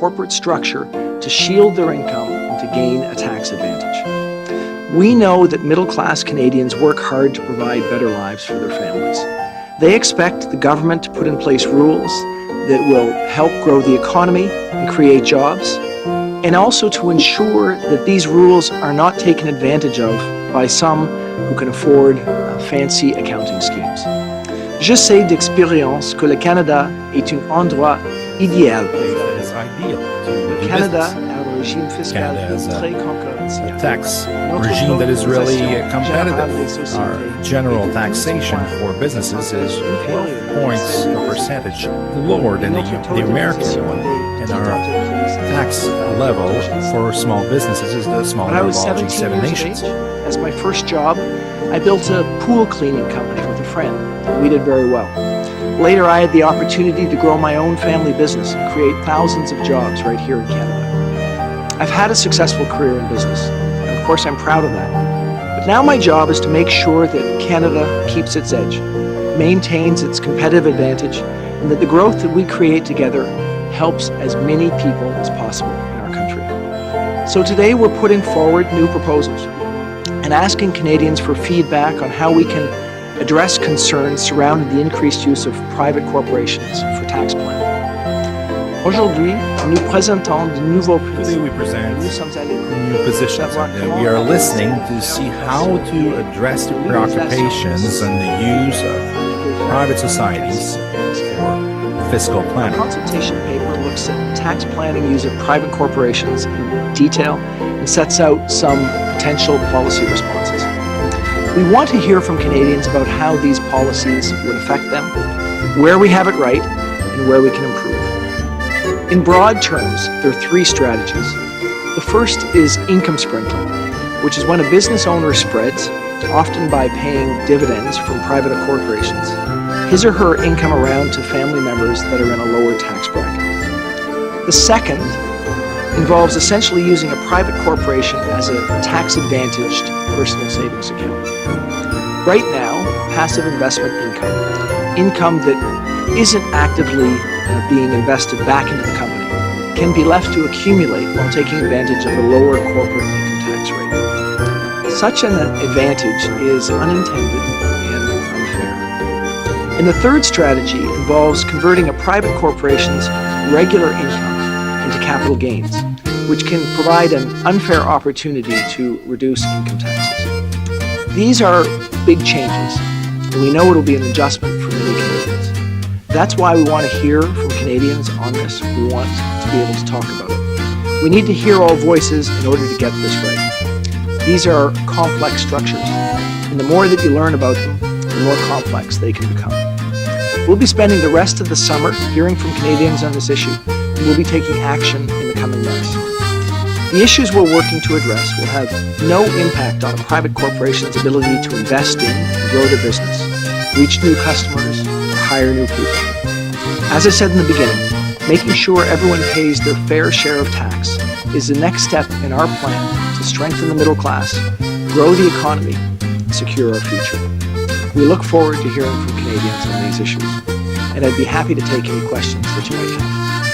corporate structure to shield their income and to gain a tax advantage. We know that middle-class Canadians work hard to provide better lives for their families. They expect the government to put in place rules that will help grow the economy and create jobs, and also to ensure that these rules are not taken advantage of by some who can afford fancy accounting schemes. Je sais d'expérience que le Canada est un endroit idéal. Le Canada a un régime fiscal très concurrentiel. A tax regime that is really competitive. Our general taxation for businesses is 12 points a percentage lower than the American one. And our tax level for small businesses is the smaller of all G7 nations. As my first job, I built a pool cleaning company with a friend. We did very well. Later, I had the opportunity to grow my own family business and create thousands of jobs right here in Canada. I've had a successful career in business, and of course I'm proud of that. But now my job is to make sure that Canada keeps its edge, maintains its competitive advantage, and that the growth that we create together helps as many people as possible in our country. So today we're putting forward new proposals and asking Canadians for feedback on how we can address concerns surrounding the increased use of private corporations for tax planning. Aujourd'hui, nous présentons de nouveaux Today we present new positions, and we are listening to see how to address the preoccupations and the use of private societies for fiscal The planning. consultation paper looks at tax planning use of private corporations in detail and sets out some potential policy responses. We want to hear from Canadians about how these policies would affect them, where we have it right, and where we can improve. In broad terms, there are three strategies. The first is income sprinkling, which is when a business owner spreads, often by paying dividends from private corporations, his or her income around to family members that are in a lower tax bracket. The second involves essentially using a private corporation as a tax-advantaged personal savings account. Right now, passive investment income that isn't actively being invested back into the company, can be left to accumulate while taking advantage of the lower corporate income tax rate. Such an advantage is unintended and unfair. And the third strategy involves converting a private corporation's regular income into capital gains, which can provide an unfair opportunity to reduce income taxes. These are big changes, and we know it'll be an adjustment for many Canadians. That's why we want to hear from Canadians on this. We want to be able to talk about it. We need to hear all voices in order to get this right. These are complex structures, and the more that you learn about them, the more complex they can become. We'll be spending the rest of the summer hearing from Canadians on this issue, and we'll be taking action in the coming months. The issues we're working to address will have no impact on a private corporation's ability to invest in and grow their business, reach new customers, or hire new people. As I said in the beginning, making sure everyone pays their fair share of tax is the next step in our plan to strengthen the middle class, grow the economy, and secure our future. We look forward to hearing from Canadians on these issues, and I'd be happy to take any questions that you might have.